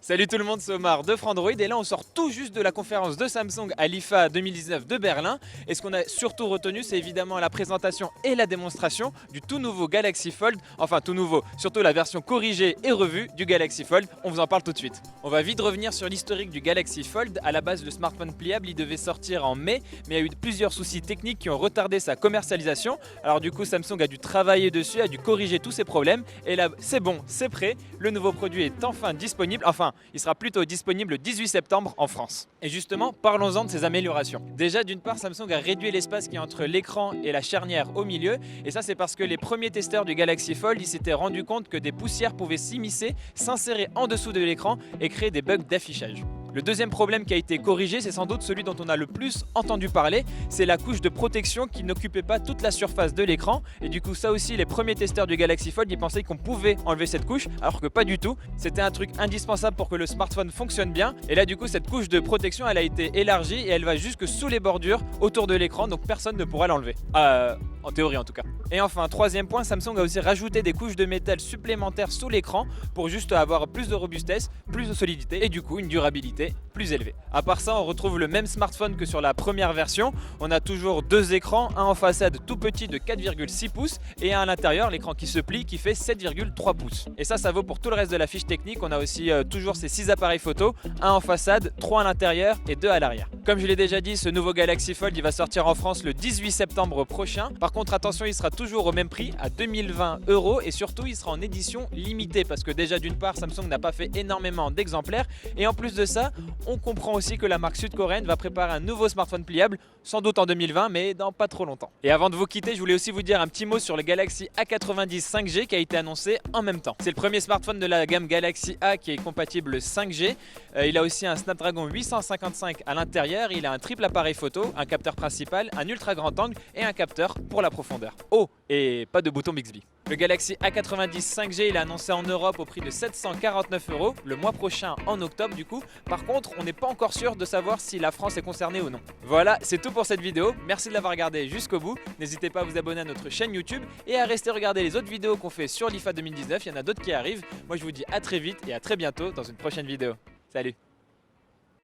Salut tout le monde, c'est Omar de Frandroid et là on sort tout juste de la conférence de Samsung à l'IFA 2019 de Berlin. Et ce qu'on a surtout retenu, c'est évidemment la présentation et la démonstration du tout nouveau Galaxy Fold. Enfin tout nouveau, surtout la version corrigée et revue du Galaxy Fold. On vous en parle tout de suite. On va vite revenir sur l'historique du Galaxy Fold. À la base, le smartphone pliable, il devait sortir en mai, mais il y a eu plusieurs soucis techniques qui ont retardé sa commercialisation. Alors du coup, Samsung a dû travailler dessus, a dû corriger tous ces problèmes. Et là, c'est bon, c'est prêt. Le nouveau produit est enfin disponible. Enfin, il sera plutôt disponible le 18 septembre en France. Et justement, parlons-en de ces améliorations. Déjà, d'une part, Samsung a réduit l'espace qui est entre l'écran et la charnière au milieu. Et ça, c'est parce que les premiers testeurs du Galaxy Fold, ils s'étaient rendus compte que des poussières pouvaient s'immiscer, s'insérer en dessous de l'écran et créer des bugs d'affichage. Le deuxième problème qui a été corrigé, c'est sans doute celui dont on a le plus entendu parler, c'est la couche de protection qui n'occupait pas toute la surface de l'écran. Et du coup, ça aussi, les premiers testeurs du Galaxy Fold, ils pensaient qu'on pouvait enlever cette couche, alors que pas du tout. C'était un truc indispensable pour que le smartphone fonctionne bien. Et là, du coup, cette couche de protection, elle a été élargie et elle va jusque sous les bordures autour de l'écran, donc personne ne pourra l'enlever. En théorie en tout cas. Et enfin, troisième point, Samsung a aussi rajouté des couches de métal supplémentaires sous l'écran pour juste avoir plus de robustesse, plus de solidité et du coup une durabilité plus élevée. À part ça, on retrouve le même smartphone que sur la première version. On a toujours deux écrans, un en façade tout petit de 4,6 pouces et un à l'intérieur, l'écran qui se plie qui fait 7,3 pouces. Et ça vaut pour tout le reste de la fiche technique. On a aussi toujours ces 6 appareils photo, un en façade, 3 à l'intérieur et 2 à l'arrière. Comme je l'ai déjà dit, ce nouveau Galaxy Fold il va sortir en France le 18 septembre prochain. Par contre, attention, il sera toujours au même prix à 2020 € et surtout il sera en édition limitée parce que déjà d'une part Samsung n'a pas fait énormément d'exemplaires et en plus de ça on comprend aussi que la marque sud-coréenne va préparer un nouveau smartphone pliable sans doute en 2020 mais dans pas trop longtemps. Et avant de vous quitter, je voulais aussi vous dire un petit mot sur le Galaxy A90 5G qui a été annoncé en même temps. C'est le premier smartphone de la gamme Galaxy A qui est compatible 5G. Il a aussi un Snapdragon 855 à l'intérieur, il a un triple appareil photo, un capteur principal, un ultra grand angle et un capteur pour la profondeur. Oh, et pas de bouton Bixby. Le Galaxy A90 5G il est annoncé en Europe au prix de 749 € le mois prochain en octobre du coup. Par contre, on n'est pas encore sûr de savoir si la France est concernée ou non. Voilà, c'est tout pour cette vidéo. Merci de l'avoir regardé jusqu'au bout. N'hésitez pas à vous abonner à notre chaîne YouTube et à rester regarder les autres vidéos qu'on fait sur l'IFA 2019. Il y en a d'autres qui arrivent. Moi je vous dis à très vite et à très bientôt dans une prochaine vidéo. Salut!